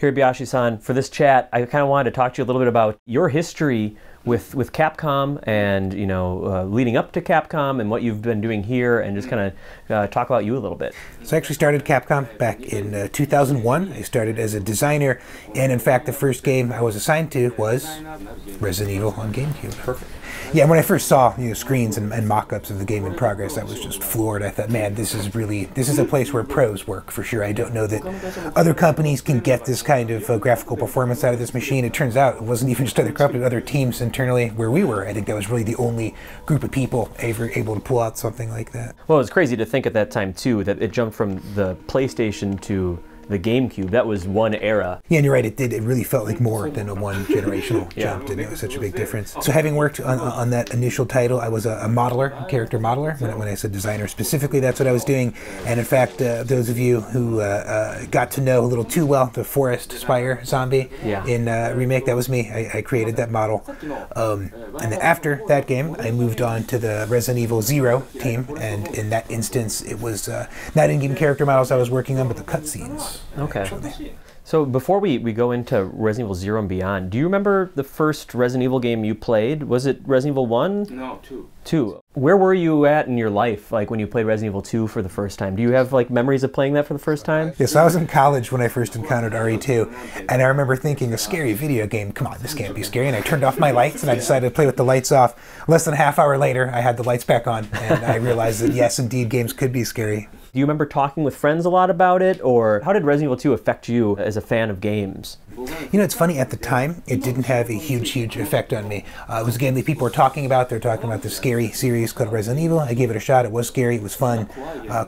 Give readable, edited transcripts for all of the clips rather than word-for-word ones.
Hirabayashi-san, for this chat, I kind of wanted to talk to you a little bit about your history with Capcom and, you know, leading up to Capcom and what you've been doing here, and just kind of talk about you a little bit. So I actually started Capcom back in 2001. I started as a designer, and in fact the first game I was assigned to was Resident Evil on GameCube. Perfect. Yeah, when I first saw screens and mock-ups of the game in progress, I was just floored. I thought, man, this is a place where pros work for sure. I don't know that other companies can get this kind of graphical performance out of this machine. It turns out it wasn't even just other companies, other teams internally where we were. I think that was really the only group of people ever able to pull out something like that. Well, it's crazy to think at that time too that it jumped from the PlayStation to the GameCube. That was one era. Yeah, and you're right, it did. It really felt like more than a one generational jump, and it was such a big difference. So having worked on that initial title, I was a modeler, a character modeler. When I said designer specifically, that's what I was doing. And in fact, those of you who got to know a little too well the Forest Spire zombie in Remake, that was me. I created that model. And then after that game, I moved on to the Resident Evil 0 team, and in that instance, it was not in-game character models I was working on, but the cutscenes. Okay. Actually. So before we go into Resident Evil 0 and beyond, do you remember the first Resident Evil game you played? Was it Resident Evil 1? No, 2. 2. Where were you at in your life, like when you played Resident Evil 2 for the first time? Do you have like memories of playing that for the first time? Yes, I was in college when I first encountered RE2, and I remember thinking, a scary video game, come on, this can't be scary, and I turned off my lights and I decided to play with the lights off. Less than a half hour later, I had the lights back on, and I realized that yes, indeed, games could be scary. Do you remember talking with friends a lot about it, or how did Resident Evil 2 affect you as a fan of games? You know, it's funny, at the time, it didn't have a huge effect on me. It was a game that people were talking about. They're talking about the scary series called Resident Evil. I gave it a shot. It was scary. It was fun.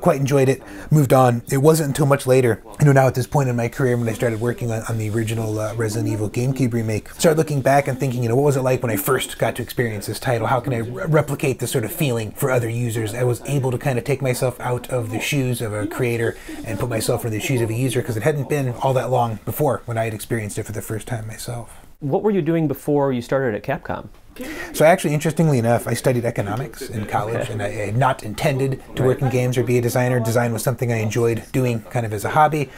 Quite enjoyed it. Moved on. It wasn't until much later, now at this point in my career, when I started working on the original Resident Evil GameCube remake, started looking back and thinking, what was it like when I first got to experience this title? How can I replicate this sort of feeling for other users? I was able to kind of take myself out of the shoes of a creator and put myself in the shoes of a user, because it hadn't been all that long before when I had experienced it for the first time myself. What were you doing before you started at Capcom? So actually, interestingly enough, I studied economics in college, and I had not intended to work in games or be a designer. Design was something I enjoyed doing kind of as a hobby.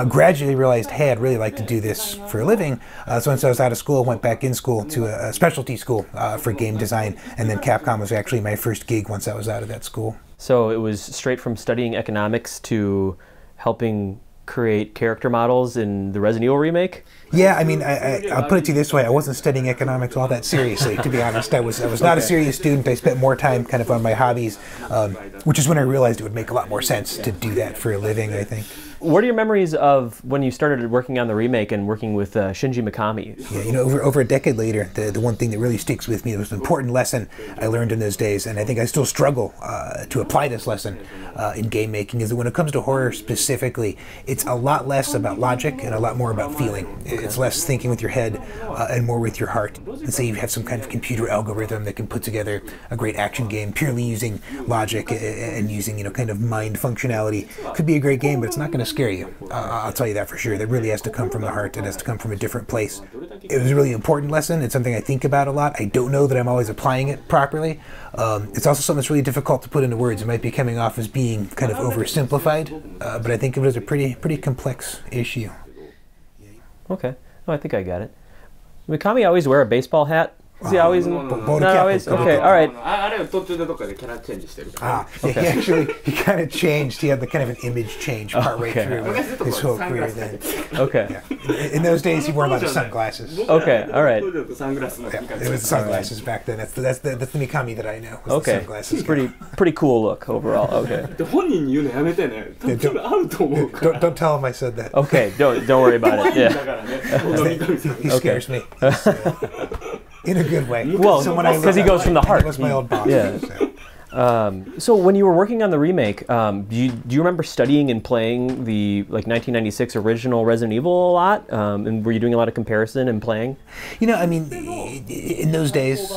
Gradually realized, hey, I'd really like to do this for a living. So once I was out of school, went back in school to a specialty school for game design, and then Capcom was actually my first gig once I was out of that school. So it was straight from studying economics to helping create character models in the Resident Evil remake? Yeah, I mean, I'll put it to you this way. I wasn't studying economics all that seriously, to be honest. I was not a serious student. I spent more time kind of on my hobbies, which is when I realized it would make a lot more sense to do that for a living, I think. What are your memories of when you started working on the remake and working with Shinji Mikami? Yeah, over a decade later, the one thing that really sticks with me, it was an important lesson I learned in those days, and I think I still struggle to apply this lesson in game making, is that when it comes to horror specifically, it's a lot less about logic and a lot more about feeling. It's less thinking with your head and more with your heart. Let's say you have some kind of computer algorithm that can put together a great action game purely using logic and using kind of mind functionality. Could be a great game, but it's not going to scare you. I'll tell you that for sure. That really has to come from the heart. It has to come from a different place. It was a really important lesson. It's something I think about a lot. I don't know that I'm always applying it properly. It's also something that's really difficult to put into words. It might be coming off as being kind of oversimplified, but I think it was a pretty complex issue. Okay. Oh, I think I got it. Mikami always wear a baseball hat? Is he always in? Not always? Okay, all right. He kind of changed. He had the kind of an image change partway through his whole career then. Okay. Yeah. In those days, he wore a lot of sunglasses. Okay, all right. Yeah, it was sunglasses back then. That's the Mikami that I know. Was okay. The sunglasses. Pretty cool look overall. Okay. Don't tell him I said that. Okay, don't worry about it. Yeah. He scares me. In a good way. Well, because he goes from the heart. He was my old boss. Yeah. So when you were working on the remake, do you remember studying and playing the 1996 original Resident Evil a lot? And were you doing a lot of comparison and playing? I mean, in those days,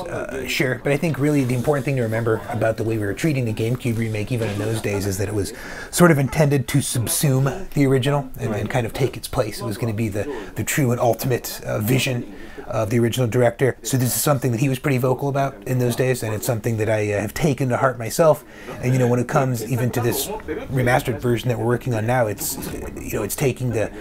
sure. But I think really the important thing to remember about the way we were treating the GameCube remake, even in those days, is that it was sort of intended to subsume the original and kind of take its place. It was going to be the true and ultimate vision of the original director. So this is something that he was pretty vocal about in those days, and it's something that I have taken to heart myself. And when it comes even to this remastered version that we're working on now, it's it's taking the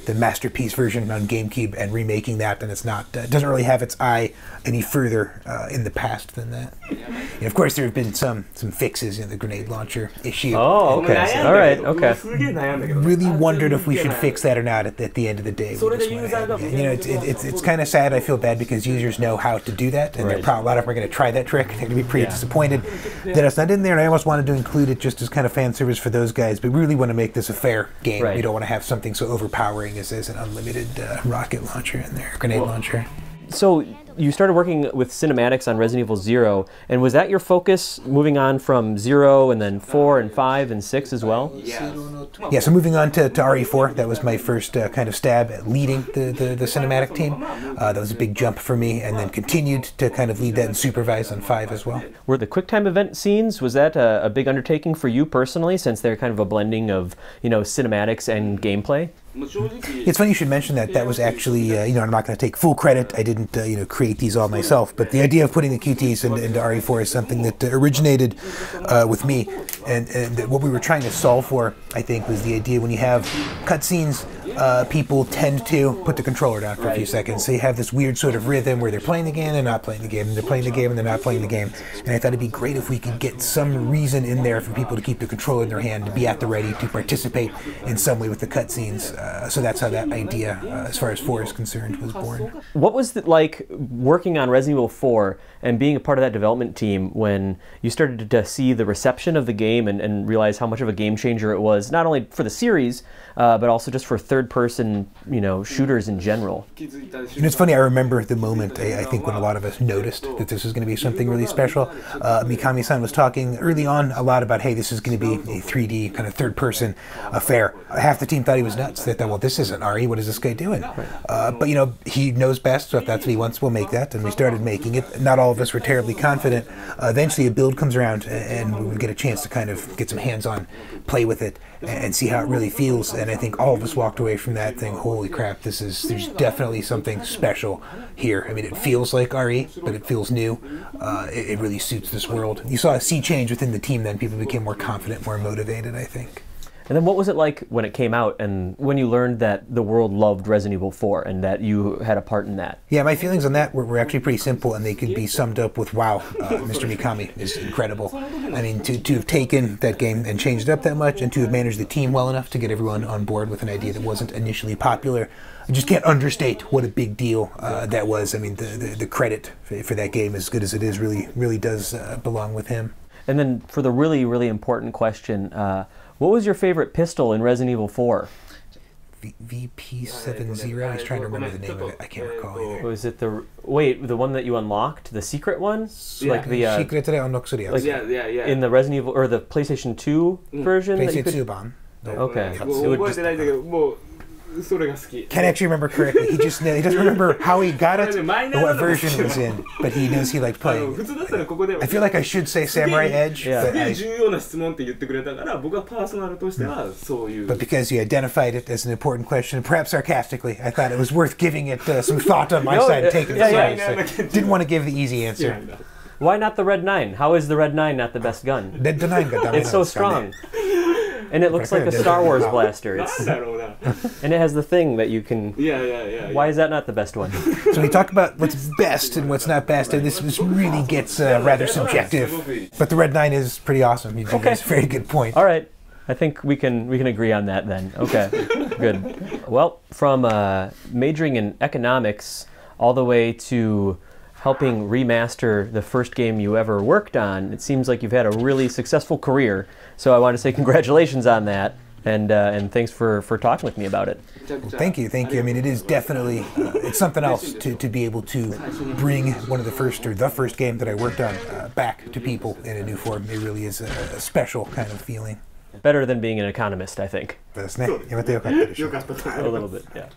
the masterpiece version on GameCube and remaking that, and it's not, doesn't really have its eye any further in the past than that. And of course, there have been some fixes in the grenade launcher issue. Oh, okay. All right. Okay. Really wondered if we should fix that or not at the end of the day. It's kind of sad. I feel bad because users know how to do that, and a lot of them are going to try that trick. They're going to be pretty disappointed that it's not in there. And I almost wanted to include it just as kind of fan service for those guys, but we really want to make this a fair game. We don't want to have something so overpowering as an unlimited rocket launcher in there, grenade launcher. So you started working with cinematics on Resident Evil 0, and was that your focus moving on from 0 and then 4 and 5 and 6 as well? Yeah, so moving on to RE4, that was my first kind of stab at leading the cinematic team. That was a big jump for me, and then continued to kind of lead that and supervise on 5 as well. Were the QuickTime event scenes, was that a big undertaking for you personally, since they're kind of a blending of, cinematics and gameplay? It's funny you should mention that. That was actually, I'm not going to take full credit. I didn't, create these all myself. But the idea of putting the QTs into RE4 is something that originated with me. And what we were trying to solve for, I think, was the idea when you have cutscenes, people tend to put the controller down for a few seconds. So you have this weird sort of rhythm where they're playing the game, they're not playing the game, and they're playing the game, and they're not playing the game. And I thought it'd be great if we could get some reason in there for people to keep the controller in their hand, to be at the ready, to participate in some way with the cutscenes. So that's how that idea, as far as 4 is concerned, was born. What was it like working on Resident Evil 4 and being a part of that development team when you started to see the reception of the game and realize how much of a game changer it was, not only for the series, but also just for third-person, shooters in general? It's funny, I remember the moment, I think, when a lot of us noticed that this was going to be something really special. Mikami-san was talking early on a lot about, hey, this is going to be a 3D kind of third-person affair. Half the team thought he was nuts. They thought, well, this isn't RE, what is this guy doing? But, he knows best, so if that's what he wants, we'll make that. And we started making it. Not all of us were terribly confident. Eventually, a build comes around, and we would get a chance to kind of get some hands-on play with it and see how it really feels. And I think all of us walked away from that thing, holy crap, there's definitely something special here. I mean, it feels like RE, but it feels new. It really suits this world. You saw a sea change within the team then. People became more confident, more motivated, I think. And then what was it like when it came out and when you learned that the world loved Resident Evil 4 and that you had a part in that? Yeah, my feelings on that were actually pretty simple, and they could be summed up with, wow, Mr. Mikami is incredible. I mean, to have taken that game and changed it up that much, and to have managed the team well enough to get everyone on board with an idea that wasn't initially popular, I just can't understate what a big deal that was. I mean, the credit for that game, as good as it is, really does belong with him. And then for the really, really important question, what was your favorite pistol in Resident Evil 4? VP70. I was trying to remember the name of it. I can't recall either. Was it the one that you unlocked, the secret one? Yeah, like the in the Resident Evil or the PlayStation 2 version? PlayStation 2 版. Okay. Can't actually remember correctly. He doesn't remember how he got it or what version it was in, but he knows he liked playing. I feel like I should say Samurai Edge, but because you identified it as an important question, perhaps sarcastically, I thought it was worth giving it some thought on my side and taking it seriously. Didn't want to give the easy answer. Why not the Red 9? How is the Red 9 not the best gun? It's so strong. And it looks like a Star Wars blaster. And it has the thing that you can... Why is that not the best one? So we talk about what's best and what's not best, and this really gets rather subjective. But the Red 9 is pretty awesome. You did a very good point. All right. I think we can agree on that then. Okay, good. Well, from majoring in economics all the way to helping remaster the first game you ever worked on, it seems like you've had a really successful career. So I want to say congratulations on that, and thanks for talking with me about it. Well, thank you. I mean, it is definitely it's something else to be able to bring one of the first game that I worked on back to people in a new form. It really is a special kind of feeling. Better than being an economist, I think. A little bit, yeah.